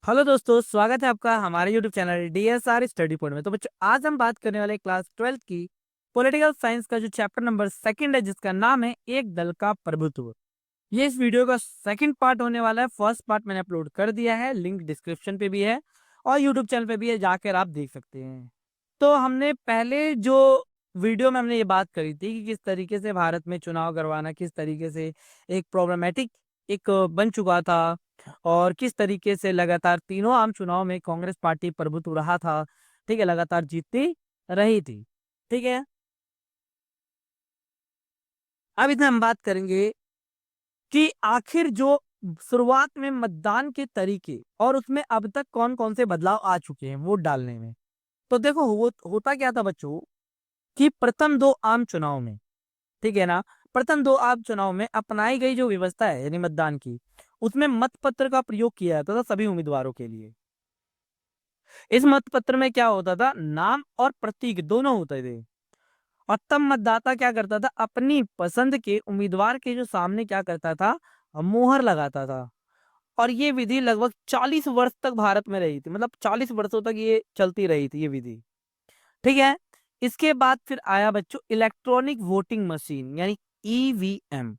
Hello दोस्तों, स्वागत है आपका हमारे YouTube channel DSR study point में। तो बच्चों, आज हम बात करने वाले क्लास 12th की पॉलिटिकल साइंस का जो चैप्टर नंबर सेकंड है, जिसका नाम है एक दल का प्रभुत्व। ये इस वीडियो का सेकंड पार्ट होने वाला है। फर्स्ट पार्ट मैंने अपलोड कर दिया है, लिंक डिस्क्रिप्शन पे भी है और यूट्यूब चैनल पे भी है, जाकर आप देख सकते हैं। तो हमने पहले जो वीडियो में हमने ये बात करी थी कि किस तरीके से भारत में चुनाव करवाना किस तरीके से एक प्रॉब्लमेटिक एक बन चुका था, और किस तरीके से लगातार तीनों आम चुनाव में कांग्रेस पार्टी प्रभुत्व रहा था। ठीक है, लगातार जीतती रही थी। ठीक है, अब इधर हम बात करेंगे कि आखिर जो शुरुआत में मतदान के तरीके और उसमें अब तक कौन कौन से बदलाव आ चुके हैं वोट डालने में। तो देखो, होता क्या था बच्चों कि प्रथम दो आम चुनाव में, ठीक है ना, प्रथम दो आम चुनाव में अपनाई गई जो व्यवस्था है यानी मतदान की, उसमें मतपत्र का प्रयोग किया जाता था सभी उम्मीदवारों के लिए। इस मतपत्र में क्या होता था, नाम और प्रतीक दोनों होते थे। और तब मतदाता क्या करता था, अपनी पसंद के उम्मीदवार के जो सामने क्या करता था, मोहर लगाता था। और ये विधि लगभग 40 वर्ष तक भारत में रही थी, मतलब 40 वर्षों तक ये चलती रही थी ये विधि। ठीक है, इसके बाद फिर आया बच्चों इलेक्ट्रॉनिक वोटिंग मशीन यानी ईवीएम।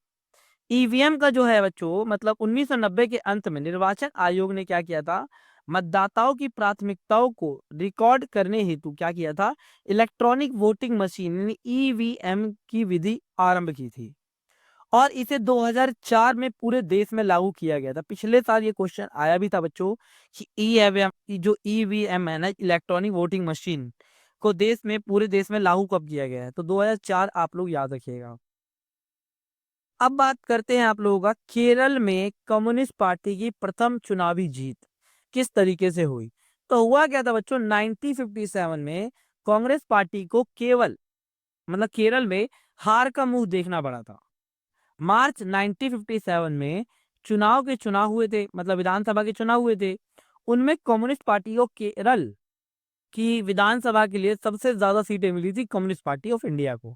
ईवीएम का जो है बच्चों, मतलब 1990 के अंत में निर्वाचन आयोग ने क्या किया था, मतदाताओं की प्राथमिकताओं को रिकॉर्ड करने हेतु क्या किया था, इलेक्ट्रॉनिक वोटिंग मशीन यानी ईवीएम की विधि आरंभ की थी। और इसे 2004 में पूरे देश में लागू किया गया था। पिछले साल ये क्वेश्चन आया भी था बच्चों कि ईवीएम जो ईवीएम है ना, इलेक्ट्रॉनिक वोटिंग मशीन को देश में पूरे देश में लागू कब किया गया है। तो 2004 आप लोग याद रखिएगा। अब बात करते हैं आप लोगों का केरल में कम्युनिस्ट पार्टी की प्रथम चुनावी जीत किस तरीके से हुई। तो हुआ क्या था बच्चों, 1957 में कांग्रेस पार्टी को केवल मतलब केरल में हार का मुंह देखना पड़ा था। मार्च 1957 में चुनाव हुए थे, मतलब विधानसभा के चुनाव हुए थे। उनमें कम्युनिस्ट पार्टी को केरल की विधानसभा के लिए सबसे ज्यादा सीटें मिली थी, कम्युनिस्ट पार्टी ऑफ इंडिया को।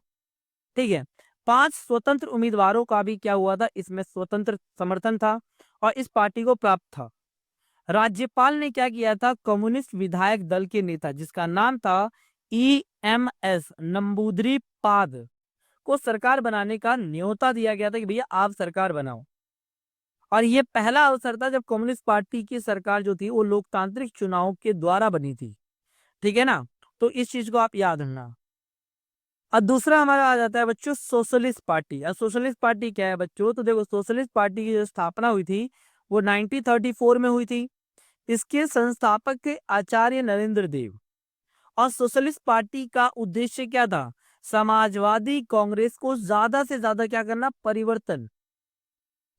ठीक है, 5 स्वतंत्र उम्मीदवारों का भी क्या हुआ था, इसमें स्वतंत्र समर्थन था और इस पार्टी को प्राप्त था। राज्यपाल ने क्या किया था, कम्युनिस्ट विधायक दल के नेता जिसका नाम था EMS नंबूदरी पाद को सरकार बनाने का न्योता दिया गया था कि भैया आप सरकार बनाओ। और ये पहला अवसर था जब कम्युनिस्ट पार्टी की सरकार जो थी वो लोकतांत्रिक चुनाव के द्वारा बनी थी। ठीक है ना, तो इस चीज को आप याद रखना। और दूसरा हमारा आ जाता है बच्चों सोशलिस्ट पार्टी। और सोशलिस्ट पार्टी क्या है बच्चों, तो देखो सोशलिस्ट पार्टी की जो स्थापना हुई थी वो 1934 में हुई थी। इसके संस्थापक थे आचार्य नरेंद्र देव। और सोशलिस्ट पार्टी का उद्देश्य क्या था, समाजवादी कांग्रेस को ज्यादा से ज्यादा क्या करना, परिवर्तन,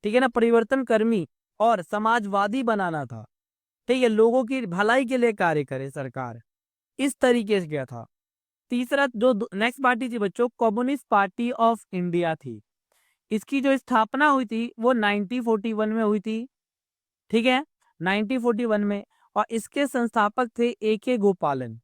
ठीक है ना, परिवर्तन कर्मी और समाजवादी बनाना था। ठीक है, लोगों की भलाई के लिए कार्य करे सरकार, इस तरीके से क्या था। तीसरा जो नेक्स्ट पार्टी थी बच्चों, कम्युनिस्ट पार्टी ऑफ इंडिया थी। इसकी जो स्थापना हुई थी वो 1941 में हुई थी। ठीक है, 1941 में। और इसके संस्थापक थे AK गोपालन।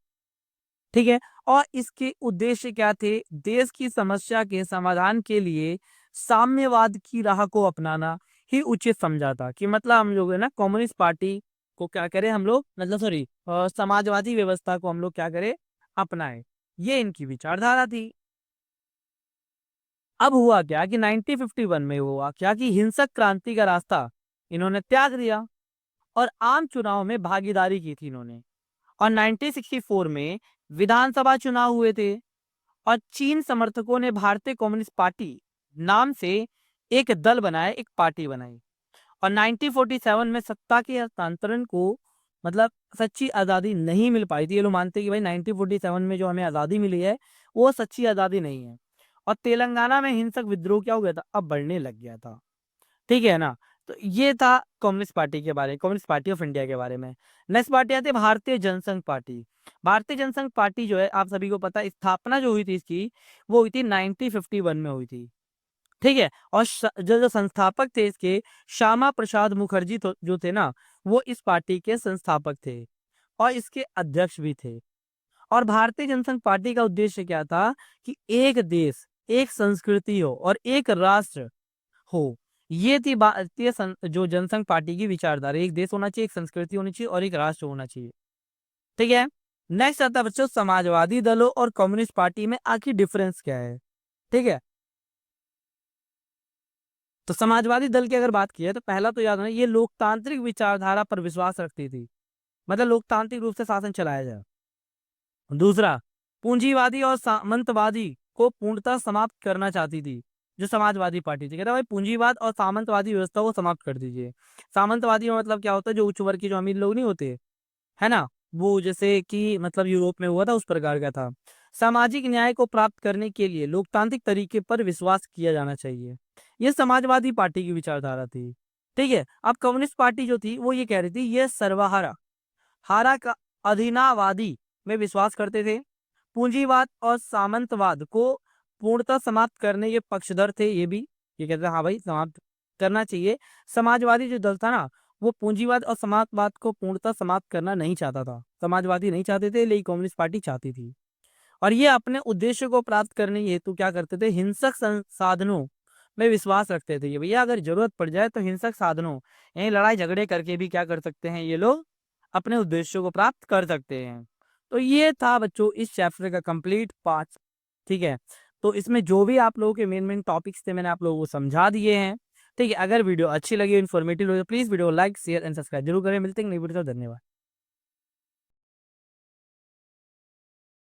ठीक है, और इसके उद्देश्य क्या थे, देश की समस्या के समाधान के लिए साम्यवाद की राह को अपनाना ही उचित समझा था। कि मतलब हम लोग है ना कम्युनिस्ट पार्टी को क्या करें हम लोग, मतलब सॉरी समाजवादी व्यवस्था को हम लोग क्या करें, अपनाएं। ये इनकी विचारधारा थी। अब हुआ क्या कि 1951 में हुआ क्या कि हिंसक क्रांति का रास्ता इन्होंने त्याग दिया और आम चुनाव में भागीदारी की थी इन्होंने। और 1964 में विधानसभा चुनाव हुए थे और चीन समर्थकों ने भारतीय कम्युनिस्ट पार्टी नाम से एक दल बनाया, एक पार्टी बनाई। और 1947 में सत्ता के हस्तांतरण को मतलब सच्ची आजादी नहीं मिल पाई थी। ये लोग मानते हैं कि भाई 1947 में जो हमें आजादी मिली है वो सच्ची आजादी नहीं है। और तेलंगाना में हिंसक विद्रोह क्या हो गया था, अब बढ़ने लग गया था। ठीक है ना, तो ये था कम्युनिस्ट पार्टी के बारे में, कम्युनिस्ट पार्टी ऑफ इंडिया के बारे में। नेक्स्ट पार्टी आती है भारतीय जनसंघ पार्टी। भारतीय जनसंघ पार्टी जो है आप सभी को पता है, स्थापना जो हुई थी इसकी वो हुई थी 1951 में हुई थी। ठीक है, और जो जो संस्थापक थे इसके, श्यामा प्रसाद मुखर्जी जो थे ना, वो इस पार्टी के संस्थापक थे और इसके अध्यक्ष भी थे। और भारतीय जनसंघ पार्टी का उद्देश्य क्या था कि एक देश, एक संस्कृति हो और एक राष्ट्र हो, ये थी भारतीय जो जनसंघ पार्टी की विचारधारा। एक देश होना चाहिए, एक संस्कृति होनी चाहिए और एक राष्ट्र होना चाहिए। ठीक है। नेक्स्ट आता है बच्चों समाजवादी दलों और कम्युनिस्ट पार्टी में आखिर डिफरेंस क्या है। ठीक है। तो समाजवादी दल की अगर बात की है तो पहला तो याद रखना ये लोकतांत्रिक विचारधारा पर विश्वास रखती थी, मतलब लोकतांत्रिक रूप से शासन चलाया जाए। दूसरा, पूंजीवादी और सामंतवादी को पूर्णतः समाप्त करना चाहती थी। जो समाजवादी पार्टी थी कहता भाई पूंजीवाद और सामंतवादी व्यवस्था को समाप्त कर दीजिए। सामंतवादी में मतलब क्या होता है, जो उच्च वर्ग के जो अमीर लोग नहीं होते, है ना, वो जैसे कि मतलब यूरोप में हुआ था उस प्रकार का था। सामाजिक न्याय को प्राप्त करने के लिए लोकतांत्रिक तरीके पर विश्वास किया जाना चाहिए। ये समाजवादी पार्टी की विचारधारा थी। ठीक है। अब कम्युनिस्ट पार्टी जो थी वो ये कह रही थी ये सर्वहारा हारा का अधीनावादी में विश्वास करते थे। पूंजीवाद और सामंतवाद को पूर्णतः समाप्त करने ये पक्षधर थे। ये कहते थे हाँ भाई समाप्त करना चाहिए। समाजवादी जो दल था ना, वो पूंजीवाद और समाजवाद को पूर्णतः समाप्त करना नहीं चाहता था। समाजवादी नहीं चाहते थे, लेकिन कम्युनिस्ट पार्टी चाहती थी। और ये अपने उद्देश्य को प्राप्त करने हेतु क्या करते थे, हिंसक संसाधनों में विश्वास रखते थे। ये भैया अगर जरूरत पड़ जाए तो हिंसक साधनों यानी लड़ाई झगड़े करके भी क्या कर सकते हैं ये लोग, अपने उद्देश्यों को प्राप्त कर सकते हैं। तो ये था बच्चों इस चैप्टर का कंप्लीट पार्ट। ठीक है। तो इसमें जो भी आप लोगों के मेन मेन टॉपिक्स थे मैंने आप लोगों को समझा दिए हैं। ठीक है। अगर वीडियो अच्छी लगी, इन्फॉर्मेटिव लगी तो प्लीज वीडियो को लाइक शेयर एंड सब्सक्राइब जरूर करें। मिलते हैं नई वीडियो। धन्यवाद।